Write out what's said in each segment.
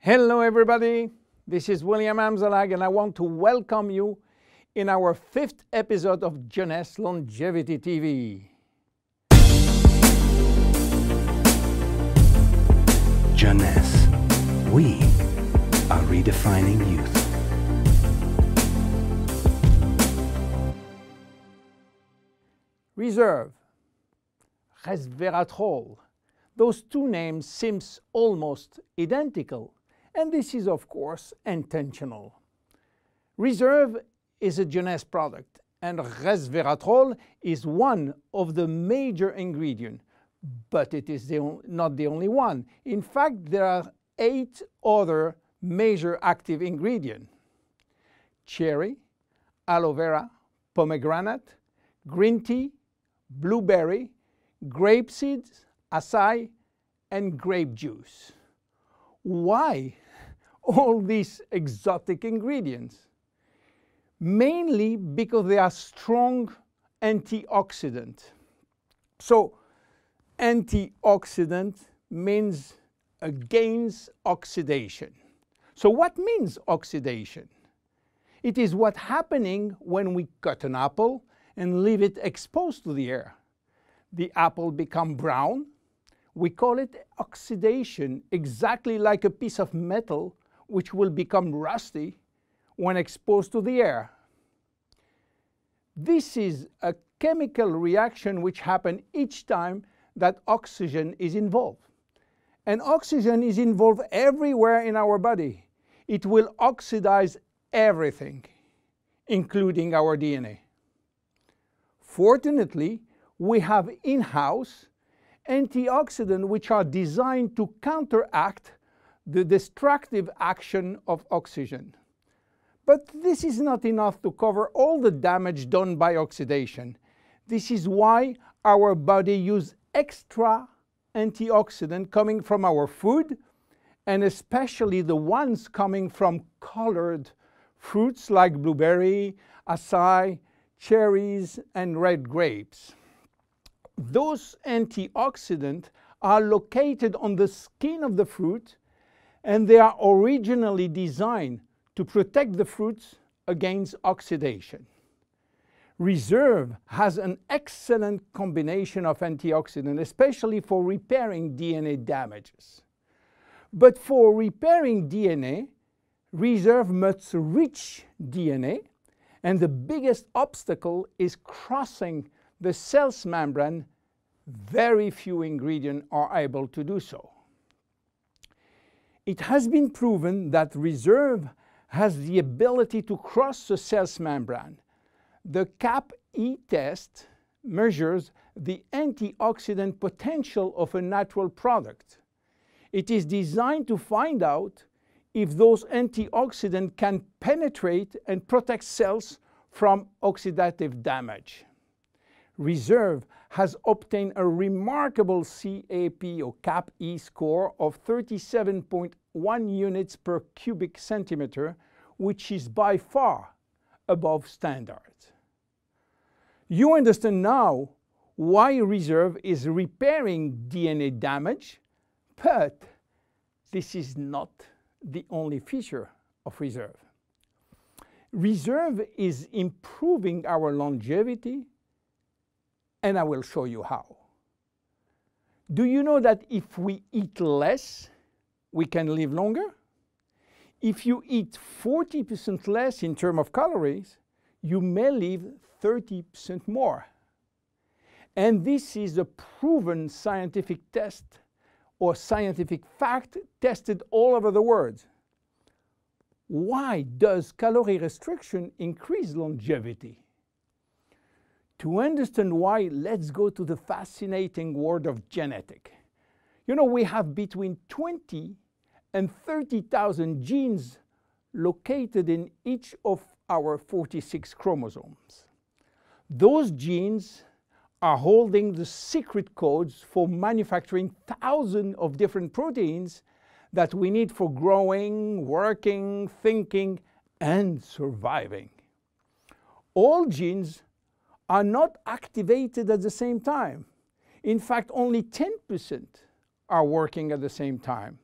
Hello everybody, this is William Amzallag and I want to welcome you in our 5th episode of Jeunesse Longevity TV. Jeunesse, we are redefining youth. Reserve, resveratrol, those two names seem almost identical. And this is, of course, intentional. Reserve is a Jeunesse product, and resveratrol is one of the major ingredients, but it is not the only one. In fact, there are 8 other major active ingredients: cherry, aloe vera, pomegranate, green tea, blueberry, grape seeds, acai, and grape juice. Why all these exotic ingredients? Mainly because they are strong antioxidants. So antioxidant means against oxidation. So what means oxidation? It is what's happening when we cut an apple and leave it exposed to the air. The apple becomes brown. We call it oxidation, exactly like a piece of metal which will become rusty when exposed to the air. This is a chemical reaction which happens each time that oxygen is involved. And oxygen is involved everywhere in our body. It will oxidize everything, including our DNA. Fortunately, we have in-house antioxidants which are designed to counteract the destructive action of oxygen. But this is not enough to cover all the damage done by oxidation. This is why our body uses extra antioxidants coming from our food, and especially the ones coming from colored fruits like blueberry, acai, cherries, and red grapes. Those antioxidants are located on the skin of the fruit, and they are originally designed to protect the fruits against oxidation. Reserve has an excellent combination of antioxidants, especially for repairing DNA damages. But for repairing DNA, Reserve must reach DNA, and the biggest obstacle is crossing the cell's membrane. Very few ingredients are able to do so. It has been proven that Reserve has the ability to cross the cell's membrane. The CAP-E test measures the antioxidant potential of a natural product. It is designed to find out if those antioxidants can penetrate and protect cells from oxidative damage. Reserve has obtained a remarkable CAP or CAP-E score of 37.1 units per cubic centimeter, which is by far above standard. You understand now why Reserve is repairing DNA damage, but this is not the only feature of Reserve. Reserve is improving our longevity, and I will show you how. Do you know that if we eat less, we can live longer? If you eat 40% less in terms of calories, you may live 30% more. And this is a proven scientific test or scientific fact tested all over the world. Why does calorie restriction increase longevity? To understand why, let's go to the fascinating world of genetics. You know, we have between 20 and 30,000 genes located in each of our 46 chromosomes. Those genes are holding the secret codes for manufacturing thousands of different proteins that we need for growing, working, thinking, and surviving. All genes are not activated at the same time. In fact, only 10% are working at the same time.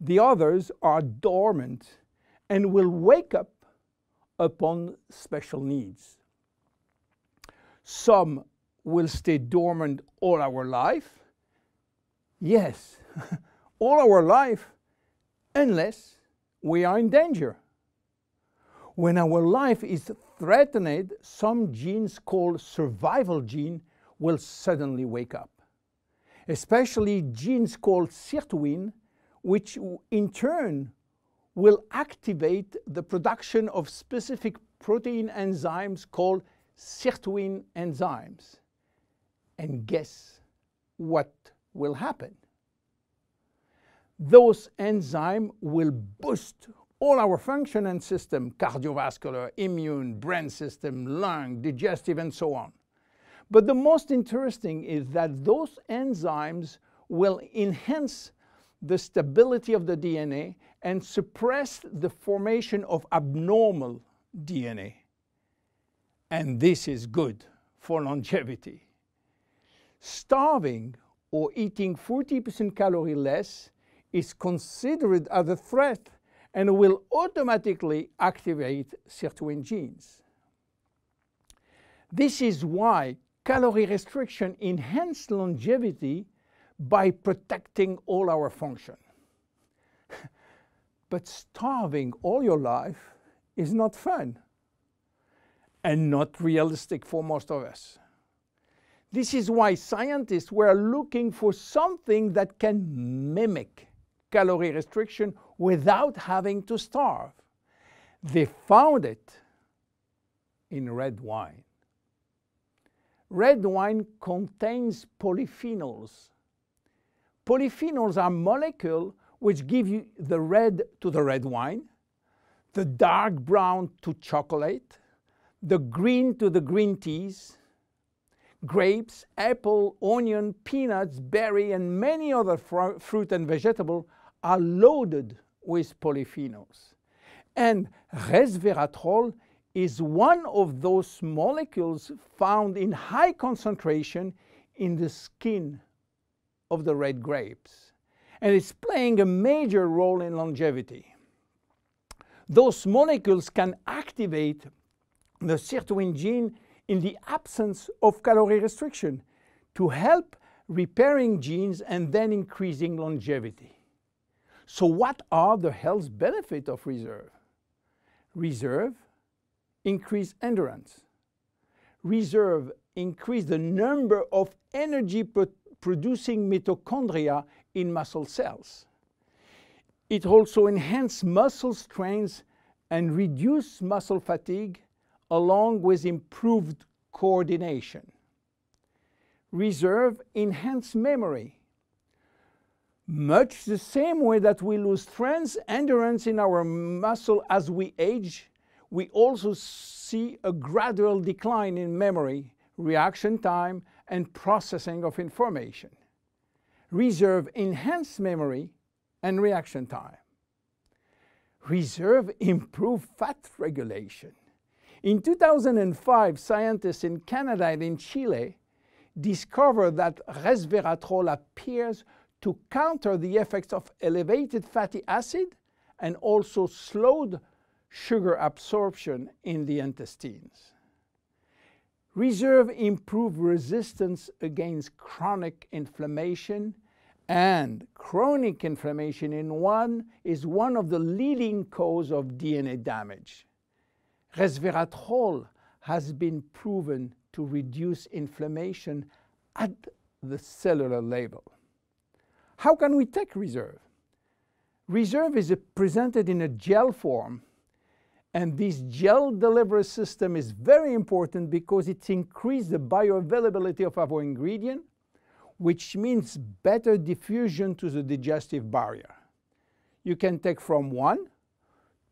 The others are dormant and will wake up upon special needs. Some will stay dormant all our life. Yes, all our life, unless we are in danger. When our life is threatened, some genes called survival gene will suddenly wake up. Especially genes called sirtuin, which in turn will activate the production of specific protein enzymes called sirtuin enzymes. And guess what will happen? Those enzymes will boost all our function and system, cardiovascular, immune, brain system, lung, digestive, and so on. But the most interesting is that those enzymes will enhance the stability of the DNA and suppress the formation of abnormal DNA. And this is good for longevity. Starving or eating 40% calories less is considered as a threat and will automatically activate sirtuin genes. This is why calorie restriction enhances longevity by protecting all our function. But starving all your life is not fun and not realistic for most of us. This is why scientists were looking for something that can mimic calorie restriction without having to starve. They found it in red wine. Red wine contains polyphenols. Polyphenols are molecules which give you the red to the red wine, the dark brown to chocolate, the green to the green teas. Grapes, apple, onion, peanuts, berry, and many other fruit and vegetable are loaded with polyphenols. And resveratrol is one of those molecules found in high concentration in the skin of the red grapes. And it's playing a major role in longevity. Those molecules can activate the sirtuin gene in the absence of calorie restriction to help repairing genes and then increasing longevity. So what are the health benefits of reserve? Reserve increase endurance. Reserve increase the number of energy-producing mitochondria in muscle cells. It also enhances muscle strength and reduces muscle fatigue, along with improved coordination. Reserve enhances memory. Much the same way that we lose strength, endurance in our muscle as we age, we also see a gradual decline in memory, reaction time, and processing of information. Reserve enhances memory and reaction time. Reserve improves fat regulation. In 2005, scientists in Canada and in Chile discovered that resveratrol appears to counter the effects of elevated fatty acid and also slowed sugar absorption in the intestines. Reserve improves resistance against chronic inflammation, and chronic inflammation is one of the leading causes of DNA damage. Resveratrol has been proven to reduce inflammation at the cellular level. How can we take reserve? Reserve is presented in a gel form, and this gel delivery system is very important because it increases the bioavailability of our ingredient, which means better diffusion to the digestive barrier. You can take from 1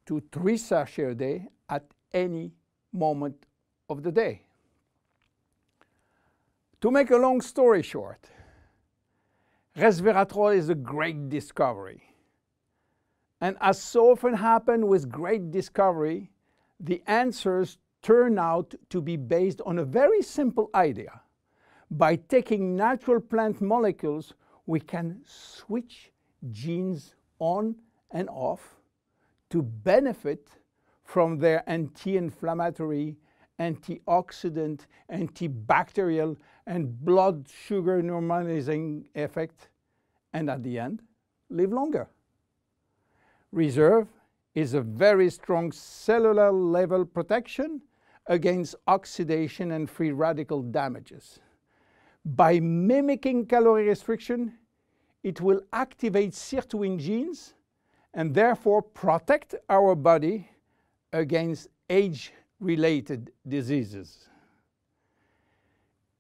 to 3 sachets a day at any moment of the day. To make a long story short, resveratrol is a great discovery. And as so often happens with great discovery, the answers turn out to be based on a very simple idea. By taking natural plant molecules, we can switch genes on and off to benefit from their anti-inflammatory, antioxidant, antibacterial, and blood sugar normalizing effect, and at the end, live longer. Reserve is a very strong cellular level protection against oxidation and free radical damages. By mimicking calorie restriction, it will activate sirtuin genes and therefore protect our body against age-related diseases.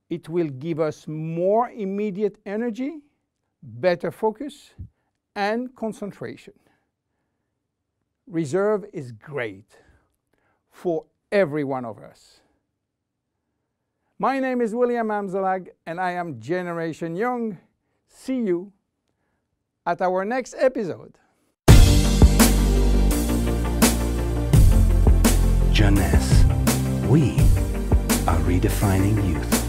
It will give us more immediate energy, better focus, and concentration. Reserve is great for every one of us. My name is William Amzallag, and I am Generation Young. See you at our next episode. Jeunesse. We are redefining youth.